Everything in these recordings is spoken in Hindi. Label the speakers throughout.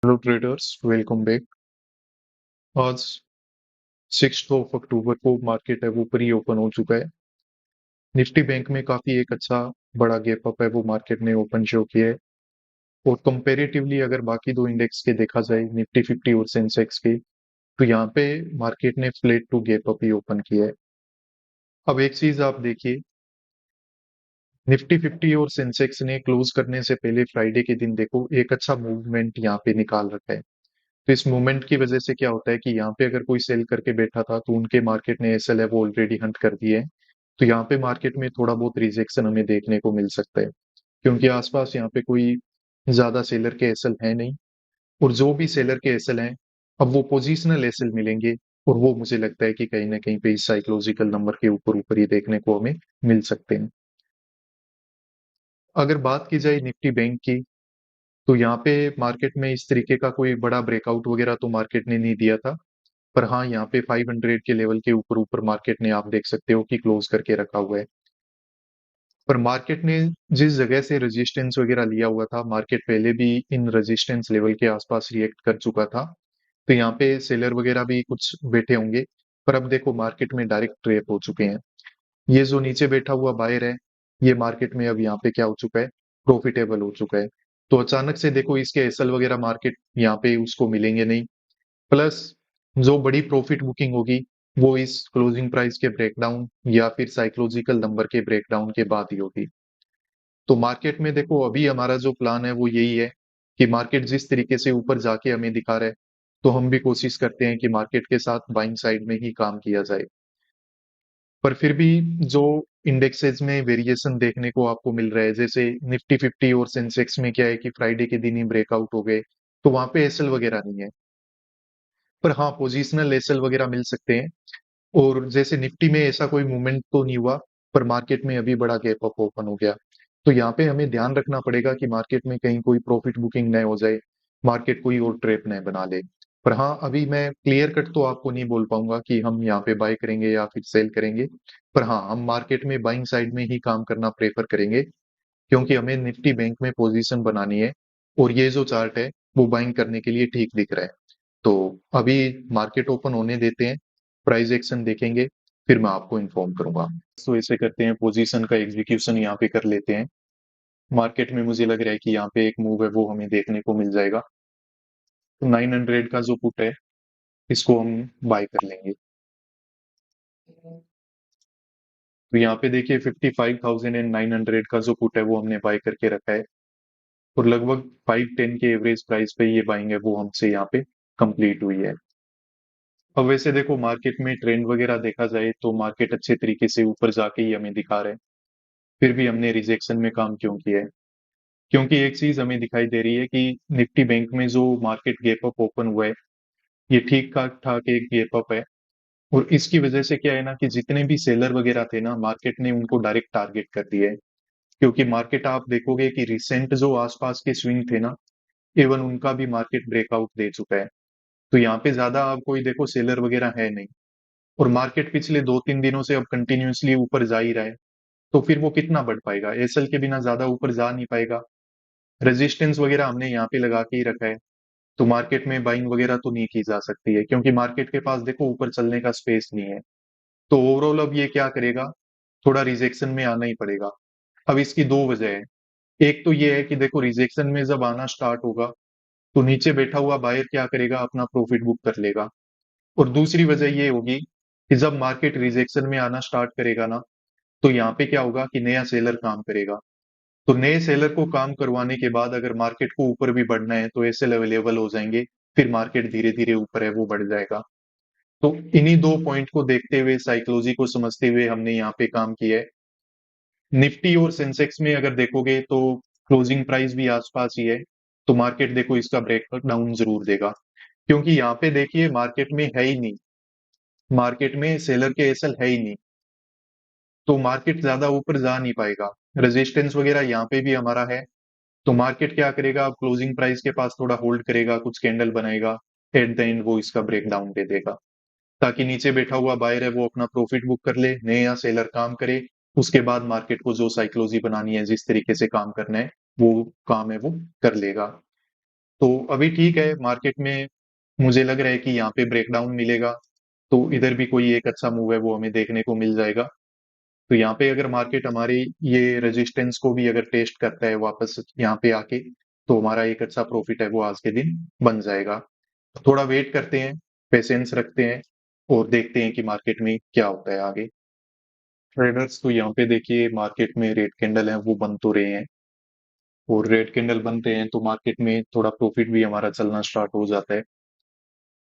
Speaker 1: Hello traders, welcome back. आज 6 अक्टूबर को मार्केट है वो प्री ओपन हो चुका है। निफ्टी बैंक में काफी एक अच्छा बड़ा गैप अप है वो मार्केट ने ओपन शो किया है। और कंपैरेटिवली अगर बाकी दो इंडेक्स के देखा जाए, निफ्टी 50 और सेंसेक्स के, तो यहाँ पे मार्केट ने फ्लैट टू गैप अप ही ओपन किया है। अब एक चीज आप देखिए, निफ्टी 50 और सेंसेक्स ने क्लोज करने से पहले फ्राइडे के दिन देखो एक अच्छा मूवमेंट यहाँ पे निकाल रखा है। तो इस मूवमेंट की वजह से क्या होता है कि यहाँ पे अगर कोई सेल करके बैठा था तो उनके मार्केट ने एसएल है वो ऑलरेडी हंट कर दिए है। तो यहाँ पे मार्केट में थोड़ा बहुत रिजेक्शन हमें देखने को मिल सकता है, क्योंकि आसपास यहाँ पे कोई ज्यादा सेलर के एसएल है नहीं। और जो भी सेलर के एसएल हैं, अब वो पोजिशनल एसएल मिलेंगे। और वो मुझे लगता है कि कहीं ना कहीं पे इस साइकोलॉजिकल नंबर के ऊपर ऊपर ही देखने को हमें मिल सकते हैं। अगर बात की जाए निफ्टी बैंक की, तो यहाँ पे मार्केट में इस तरीके का कोई बड़ा ब्रेकआउट वगैरह तो मार्केट ने नहीं दिया था। पर हाँ, यहाँ पे 500 के लेवल के ऊपर ऊपर मार्केट ने आप देख सकते हो कि क्लोज करके रखा हुआ है। पर मार्केट ने जिस जगह से रेजिस्टेंस वगैरह लिया हुआ था, मार्केट पहले भी इन रेजिस्टेंस लेवल के आसपास रिएक्ट कर चुका था। तो यहाँ पे सेलर वगैरह भी कुछ बैठे होंगे। पर अब देखो मार्केट में डायरेक्ट ट्रैप हो चुके हैं। ये जो नीचे बैठा हुआ बायर है, ये मार्केट में अब यहाँ पे क्या हो चुका है, प्रॉफिटेबल हो चुका है। तो अचानक से देखो इसके एसएल वगैरह मार्केट यहाँ पे उसको मिलेंगे नहीं। प्लस जो बड़ी प्रॉफिट बुकिंग होगी वो इस क्लोजिंग प्राइस के ब्रेकडाउन या फिर साइकोलॉजिकल नंबर के ब्रेकडाउन के बाद ही होगी। तो मार्केट में देखो अभी हमारा जो प्लान है वो यही है कि मार्केट जिस तरीके से ऊपर जाके हमें दिखा रहा है, तो हम भी कोशिश करते हैं कि मार्केट के साथ बाइंग साइड में ही काम किया जाए। पर फिर भी जो इंडेक्सेस में वेरिएशन देखने को आपको मिल रहा है, जैसे निफ्टी 50 और सेंसेक्स में क्या है कि फ्राइडे के दिन ही ब्रेकआउट हो गए, तो वहां पे एसएल वगैरह नहीं है। पर हाँ, पोजिशनल एसएल वगैरह मिल सकते हैं। और जैसे निफ्टी में ऐसा कोई मूवमेंट तो नहीं हुआ, पर मार्केट में अभी बड़ा गैप अप ओपन हो गया। तो यहाँ पे हमें ध्यान रखना पड़ेगा कि मार्केट में कहीं कोई प्रॉफिट बुकिंग न हो जाए, मार्केट कोई और ट्रैप न बना ले। पर हाँ, अभी मैं क्लियर कट तो आपको नहीं बोल पाऊंगा कि हम यहाँ पे बाय करेंगे या फिर सेल करेंगे। पर हाँ, हम मार्केट में बाइंग साइड में ही काम करना प्रेफर करेंगे, क्योंकि हमें निफ्टी बैंक में पोजीशन बनानी है। और ये जो चार्ट है वो बाइंग करने के लिए ठीक दिख रहा है। तो अभी मार्केट ओपन होने देते हैं, प्राइस एक्शन देखेंगे, फिर मैं आपको इन्फॉर्म करूंगा। तो ऐसे करते हैं, पोजीशन का एग्जीक्यूशन यहाँ पे कर लेते हैं। मार्केट में मुझे लग रहा है कि यहाँ पे एक मूव है वो हमें देखने को मिल जाएगा। तो 900 का जो पुट है इसको हम बाय कर लेंगे। तो यहाँ पे देखिए 55,900 का जो पुट है वो हमने बाय करके रखा है। और लगभग 510 के एवरेज प्राइस पे ये बाइंग है वो हमसे यहाँ पे कंप्लीट हुई है। अब वैसे देखो मार्केट में ट्रेंड वगैरह देखा जाए तो मार्केट अच्छे तरीके से ऊपर जाके ही हमें दिखा रहा है। फिर भी हमने रिजेक्शन में काम क्यों किया है? क्योंकि एक चीज हमें दिखाई दे रही है कि निफ्टी बैंक में जो मार्केट गैप अप ओपन हुआ है, ये ठीक ठाक एक गैप अप है। और इसकी वजह से क्या है ना कि जितने भी सेलर वगैरह थे ना, मार्केट ने उनको डायरेक्ट टारगेट कर दिया है। क्योंकि मार्केट आप देखोगे कि रिसेंट जो आसपास के स्विंग थे ना, इवन उनका भी मार्केट ब्रेकआउट दे चुका है। तो यहाँ पे ज्यादा आप कोई देखो सेलर वगैरह है नहीं। और मार्केट पिछले 2-3 दिनों से अब कंटिन्यूअसली ऊपर जा ही रहा है। तो फिर वो कितना बढ़ पाएगा? एसएल के बिना ज्यादा ऊपर जा नहीं पाएगा। रेजिस्टेंस वगैरह हमने यहाँ पे लगा के ही रखा है। तो मार्केट में बाइंग वगैरह तो नहीं की जा सकती है, क्योंकि मार्केट के पास देखो ऊपर चलने का स्पेस नहीं है। तो ओवरऑल अब ये क्या करेगा, थोड़ा रिजेक्शन में आना ही पड़ेगा। अब इसकी दो वजह है। एक तो ये है कि देखो रिजेक्शन में जब आना स्टार्ट होगा, तो नीचे बैठा हुआ बायर क्या करेगा, अपना प्रॉफिट बुक कर लेगा। और दूसरी वजह ये होगी कि जब मार्केट रिजेक्शन में आना स्टार्ट करेगा ना, तो यहाँ पे क्या होगा कि नया सेलर काम करेगा। तो नए सेलर को काम करवाने के बाद अगर मार्केट को ऊपर भी बढ़ना है तो ऐसे अवेलेबल हो जाएंगे। फिर मार्केट धीरे धीरे ऊपर है वो बढ़ जाएगा। तो इन्हीं दो पॉइंट को देखते हुए, साइकोलॉजी को समझते हुए हमने यहाँ पे काम किया है। निफ्टी और सेंसेक्स में अगर देखोगे तो क्लोजिंग प्राइस भी आसपास ही है। तो मार्केट देखो इसका ब्रेक डाउन जरूर देगा, क्योंकि यहाँ पे देखिए मार्केट में है ही नहीं, मार्केट में सेलर के एसएल है ही नहीं। तो मार्केट ज्यादा ऊपर जा नहीं पाएगा। रेजिस्टेंस वगैरह यहाँ पे भी हमारा है। तो मार्केट क्या करेगा, अब क्लोजिंग प्राइस के पास थोड़ा होल्ड करेगा, कुछ कैंडल बनाएगा, एट द एंड वो इसका ब्रेक डाउन दे देगा, ताकि नीचे बैठा हुआ बायर है वो अपना प्रॉफिट बुक कर ले, नया सेलर काम करे। उसके बाद मार्केट को जो साइकोलॉजी बनानी है, जिस तरीके से काम करना है, वो काम है वो कर लेगा। तो अभी ठीक है, मार्केट में मुझे लग रहा है कि यहाँ पे ब्रेकडाउन मिलेगा, तो इधर भी कोई एक अच्छा मूव है वो हमें देखने को मिल जाएगा। तो यहाँ पे अगर मार्केट हमारी ये रेजिस्टेंस को भी अगर टेस्ट करता है वापस यहाँ पे आके, तो हमारा एक अच्छा प्रॉफिट है वो आज के दिन बन जाएगा। थोड़ा वेट करते हैं, पेशेंस रखते हैं और देखते हैं कि मार्केट में क्या होता है आगे। ट्रेडर्स तो यहाँ पे देखिए मार्केट में रेड कैंडल है वो बन तो रहे हैं, और रेड कैंडल बनते हैं तो मार्केट में थोड़ा प्रॉफिट भी हमारा चलना स्टार्ट हो जाता है।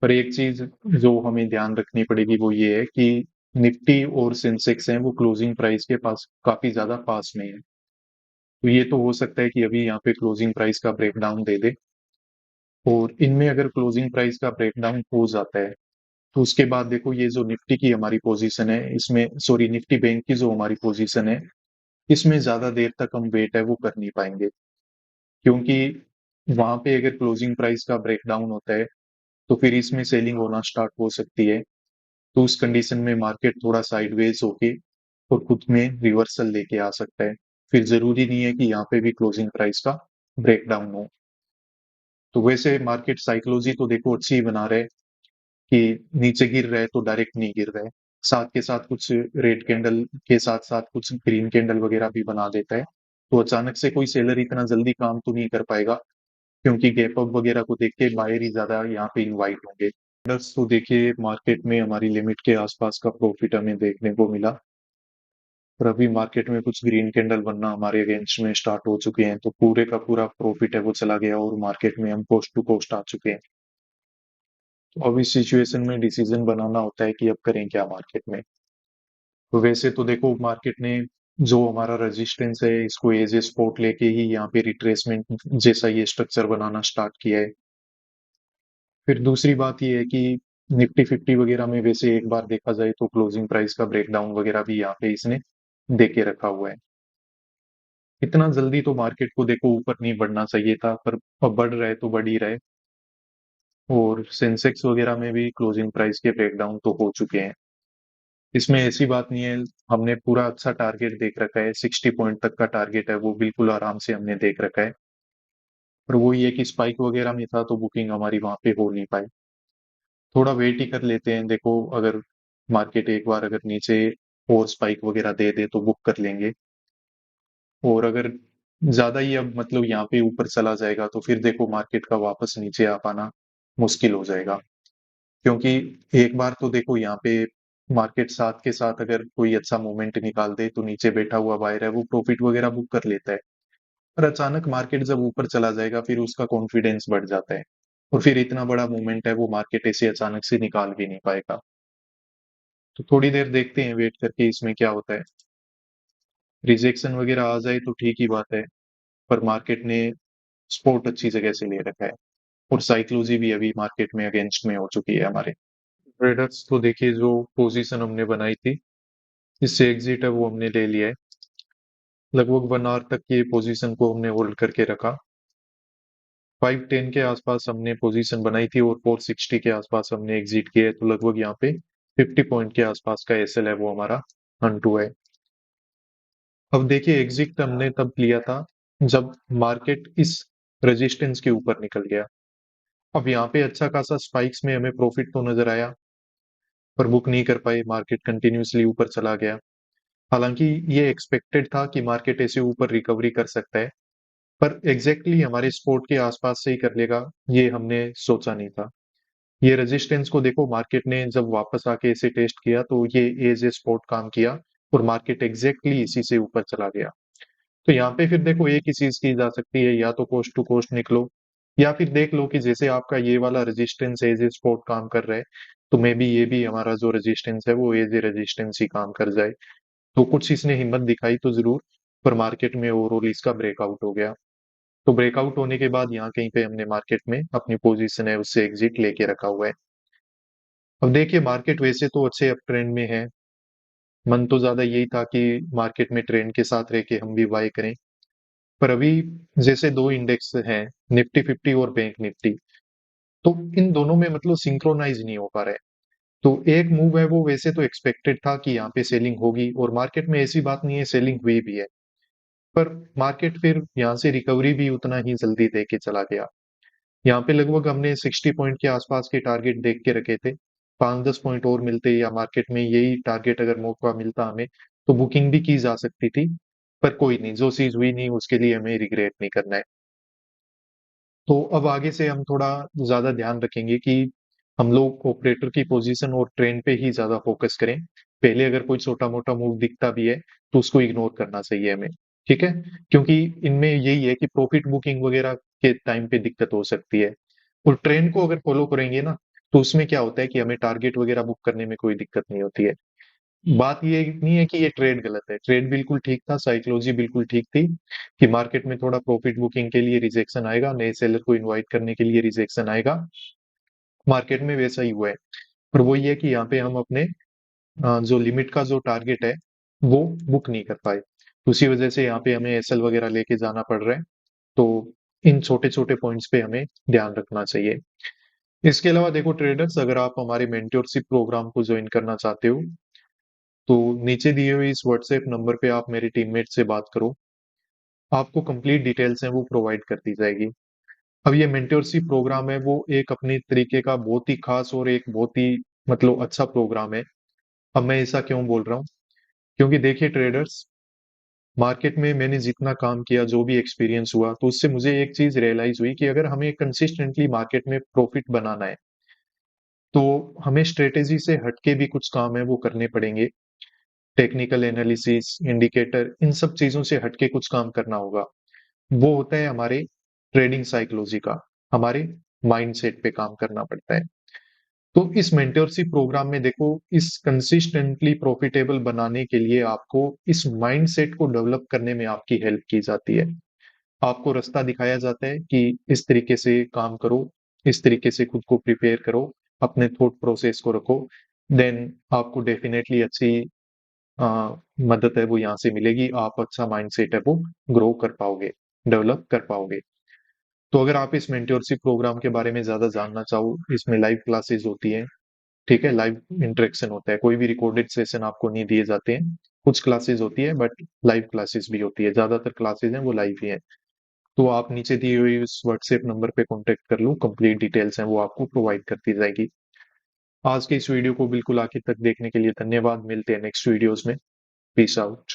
Speaker 1: पर एक चीज जो हमें ध्यान रखनी पड़ेगी वो ये है कि निफ्टी और सेंसेक्स हैं वो क्लोजिंग प्राइस के पास काफी ज्यादा पास में है। तो ये तो हो सकता है कि अभी यहाँ पे क्लोजिंग प्राइस का ब्रेकडाउन दे दे, और इनमें अगर क्लोजिंग प्राइस का ब्रेकडाउन हो जाता है तो उसके बाद देखो ये जो निफ्टी की हमारी पोजीशन है इसमें, सॉरी निफ्टी बैंक की जो हमारी पोजीशन है इसमें ज्यादा देर तक हम वेट है वो कर नहीं पाएंगे, क्योंकि वहां पे अगर क्लोजिंग प्राइस का ब्रेकडाउन होता है तो फिर इसमें सेलिंग होना स्टार्ट हो सकती है। तो उस कंडीशन में मार्केट थोड़ा साइडवेज होके और खुद में रिवर्सल लेके आ सकता है। फिर जरूरी नहीं है कि यहाँ पे भी क्लोजिंग प्राइस का ब्रेकडाउन हो। तो वैसे मार्केट साइकोलॉजी तो देखो अच्छी ही बना रहे, कि नीचे गिर रहा है तो डायरेक्ट नहीं गिर रहा है, साथ के साथ कुछ रेड कैंडल के साथ साथ कुछ ग्रीन कैंडल वगैरह भी बना देता है। तो अचानक से कोई सेलर इतना जल्दी काम तो नहीं कर पाएगा, क्योंकि गैप अप वगैरह को देख के बायर ही ज्यादा यहाँ पे इनवाइट होंगे। ट्रेडर्स तो देखिए मार्केट में हमारी लिमिट के आसपास का प्रॉफिट हमें देखने को मिला, और अभी मार्केट में कुछ ग्रीन कैंडल बनना हमारे अगेंस्ट में स्टार्ट हो चुके हैं, तो पूरे का पूरा प्रॉफिट है वो चला गया और मार्केट में हम कोस्ट टू कोस्ट आ चुके हैं। तो अब इस सिचुएशन में डिसीजन बनाना होता है कि अब करें क्या मार्केट में। तो वैसे तो देखो मार्केट ने जो हमारा रेजिस्टेंस है इसको एज ए सपोर्ट लेके ही यहाँ पे रिट्रेसमेंट जैसा ये स्ट्रक्चर बनाना स्टार्ट किया है। फिर दूसरी बात ये है कि निफ्टी फिफ्टी वगैरह में वैसे एक बार देखा जाए तो क्लोजिंग प्राइस का ब्रेकडाउन वगैरह भी यहाँ पे इसने दे के रखा हुआ है। इतना जल्दी तो मार्केट को देखो ऊपर नहीं बढ़ना चाहिए था, पर अब बढ़ रहा है तो बढ़ ही रहा है। और सेंसेक्स वगैरह में भी क्लोजिंग प्राइस के ब्रेकडाउन तो हो चुके हैं। इसमें ऐसी बात नहीं है, हमने पूरा अच्छा टारगेट देख रखा है, 60 पॉइंट तक का टारगेट है वो बिल्कुल आराम से हमने देख रखा है। पर वो ये कि स्पाइक वगैरह में था तो बुकिंग हमारी वहां पे हो नहीं पाई। थोड़ा वेट ही कर लेते हैं, देखो अगर मार्केट एक बार अगर नीचे और स्पाइक वगैरह दे दे तो बुक कर लेंगे। और अगर ज्यादा ही अब मतलब यहाँ पे ऊपर चला जाएगा तो फिर देखो मार्केट का वापस नीचे आ पाना मुश्किल हो जाएगा, क्योंकि एक बार तो देखो यहाँ पे मार्केट साथ के साथ अगर कोई अच्छा मोमेंट निकाल दे तो नीचे बैठा हुआ बायर है वो प्रॉफिट वगैरह बुक कर लेता है। पर अचानक मार्केट जब ऊपर चला जाएगा फिर उसका कॉन्फिडेंस बढ़ जाता है, और फिर इतना बड़ा मूवमेंट है वो मार्केट ऐसे अचानक से निकाल भी नहीं पाएगा। तो थोड़ी देर देखते हैं वेट करके इसमें क्या होता है। रिजेक्शन वगैरह आ जाए तो ठीक ही बात है, पर मार्केट ने सपोर्ट अच्छी जगह से ले रखा है, और साइकोलॉजी भी अभी मार्केट में अगेंस्ट में हो चुकी है हमारे। ट्रेडर्स तो देखिए जो पोजीशन हमने बनाई थी इससे एग्जिट है वो हमने ले लिया है। लगभग 1 आवर तक ये पोजीशन को हमने होल्ड करके रखा। 510 के आसपास हमने पोजीशन बनाई थी और 460 के आसपास हमने एग्जिट किया है, तो लगभग यहाँ पे 50 पॉइंट के आसपास का एसएल है वो हमारा अनटू है। अब देखिए एग्जिट हमने तब लिया था जब मार्केट इस रेजिस्टेंस के ऊपर निकल गया। अब यहाँ पे अच्छा खासा स्पाइक्स में हमें प्रॉफिट तो नजर आया, पर बुक नहीं कर पाए, मार्केट कंटिन्यूसली ऊपर चला गया। हालांकि ये एक्सपेक्टेड था कि मार्केट ऐसे ऊपर रिकवरी कर सकता है, पर एग्जैक्टली हमारे सपोर्ट के आसपास से ही कर लेगा ये हमने सोचा नहीं था। ये रेजिस्टेंस को देखो मार्केट ने जब वापस आके इसे टेस्ट किया तो ये एज ए सपोर्ट काम किया, और मार्केट एग्जैक्टली इसी से ऊपर चला गया। तो यहाँ पे फिर देखो एक ही चीज की जा सकती है, या तो कोस्ट टू कोस्ट निकलो, या फिर देख लो कि जैसे आपका ये वाला रेजिस्टेंस एज ए सपोर्ट काम कर रहा है, तो मे बी ये भी हमारा जो रेजिस्टेंस है वो एज ए रेजिस्टेंस ही काम कर जाए। तो कुछ इसने हिम्मत दिखाई तो जरूर, पर मार्केट में ओवरऑल इसका ब्रेकआउट हो गया। तो ब्रेकआउट होने के बाद यहाँ कहीं पे हमने मार्केट में अपनी पोजीशन है उससे एग्जिट लेके रखा हुआ है। अब देखिए मार्केट वैसे तो अच्छे अप ट्रेंड में है, मन तो ज्यादा यही था कि मार्केट में ट्रेंड के साथ रह के हम भी बाय करें। पर अभी जैसे दो इंडेक्स हैं, निफ्टी फिफ्टी और बैंक निफ्टी, तो इन दोनों में मतलब सिंक्रोनाइज नहीं हो पा रहा है। तो एक मूव है वो वैसे तो एक्सपेक्टेड था कि यहाँ पे सेलिंग होगी, और मार्केट में ऐसी बात नहीं है सेलिंग हुई भी है, पर मार्केट फिर यहाँ से रिकवरी भी उतना ही जल्दी दे के चला गया। यहाँ पे लगभग हमने 60 पॉइंट के आसपास के टारगेट देख के रखे थे। 5-10 पॉइंट और मिलते या मार्केट में यही टारगेट अगर मौका मिलता हमें, तो बुकिंग भी की जा सकती थी। पर कोई नहीं, जो चीज़ हुई नहीं उसके लिए हमें रिग्रेट नहीं करना है। तो अब आगे से हम थोड़ा ज़्यादा ध्यान रखेंगे कि हम लोग ऑपरेटर की पोजीशन और ट्रेंड पे ही ज़्यादा फोकस करें। पहले अगर कोई छोटा-मोटा मूव दिखता भी है, तो उसको इग्नोर करना चाहिए हमें, ठीक है? क्योंकि इनमें यही है कि प्रॉफिट बुकिंग वगैरह के टाइम पे दिक्कत हो सकती है। और ट्रेंड को अगर फॉलो करेंगे ना, तो उसमें क्या होता है कि हमें टारगेट वगैरह बुक करने में कोई दिक्कत नहीं होती है। बात ये नहीं है कि ये ट्रेड गलत है, ट्रेड बिल्कुल ठीक था, साइकोलॉजी बिल्कुल ठीक थी कि मार्केट में थोड़ा प्रॉफिट बुकिंग के लिए रिजेक्शन आएगा, नए सेलर को इनवाइट करने के लिए रिजेक्शन आएगा, मार्केट में वैसा ही हुआ है। पर वही है कि यहाँ पे हम अपने जो लिमिट का जो टारगेट है वो बुक नहीं कर पाए, उसी वजह से यहाँ पे हमें एसएल वगैरह लेके जाना पड़ रहा है। तो इन छोटे छोटे पॉइंट्स पे हमें ध्यान रखना चाहिए। इसके अलावा देखो ट्रेडर्स, अगर आप हमारे मेंटरशिप प्रोग्राम को ज्वाइन करना चाहते हो, तो नीचे दिए हुए इस व्हाट्सएप नंबर पे आप मेरे टीममेट से बात करो, आपको कंप्लीट डिटेल्स हैं वो प्रोवाइड कर दी जाएगी। अब ये मेंटरशिप प्रोग्राम है वो एक अपने तरीके का बहुत ही खास और एक बहुत ही मतलब अच्छा प्रोग्राम है। अब मैं ऐसा क्यों बोल रहा हूँ, क्योंकि देखिए ट्रेडर्स, मार्केट में मैंने जितना काम किया, जो भी एक्सपीरियंस हुआ, तो उससे मुझे एक चीज रियलाइज हुई कि अगर हमें कंसिस्टेंटली मार्केट में प्रॉफिट बनाना है, तो हमें स्ट्रेटेजी से हटके भी कुछ काम है वो करने पड़ेंगे। टेक्निकल एनालिसिस, इंडिकेटर, इन सब चीजों से हटके कुछ काम करना होगा। वो होता है हमारे ट्रेडिंग साइकोलॉजी का, हमारे माइंडसेट पे काम करना पड़ता है। तो इस मेंटरशिप प्रोग्राम में देखो, इस कंसिस्टेंटली प्रॉफिटेबल बनाने के लिए आपको इस माइंडसेट को डेवलप करने में आपकी हेल्प की जाती है। आपको रास्ता दिखाया जाता है कि इस तरीके से काम करो, इस तरीके से खुद को प्रिपेयर करो, अपने थॉट प्रोसेस को रखो, देन आपको डेफिनेटली अच्छी अ, मदद है वो यहाँ से मिलेगी, आप अच्छा माइंडसेट है वो ग्रो कर पाओगे, डेवलप कर पाओगे। तो अगर आप इस मेंटरशिप प्रोग्राम के बारे में ज्यादा जानना चाहो, इसमें लाइव क्लासेस होती हैं, ठीक है, लाइव इंटरेक्शन होता है, कोई भी रिकॉर्डेड सेशन आपको नहीं दिए जाते हैं। कुछ क्लासेस होती है बट लाइव क्लासेस भी होती है, ज्यादातर क्लासेस हैं वो लाइव ही हैं। तो आप नीचे दिए हुए इस व्हाट्सएप नंबर पे कांटेक्ट कर लो, कंप्लीट डिटेल्स हैं वो आपको प्रोवाइड कर दी जाएगी। आज के इस वीडियो को बिल्कुल आखिर तक देखने के लिए धन्यवाद, मिलते हैं नेक्स्ट वीडियोस में। Peace out.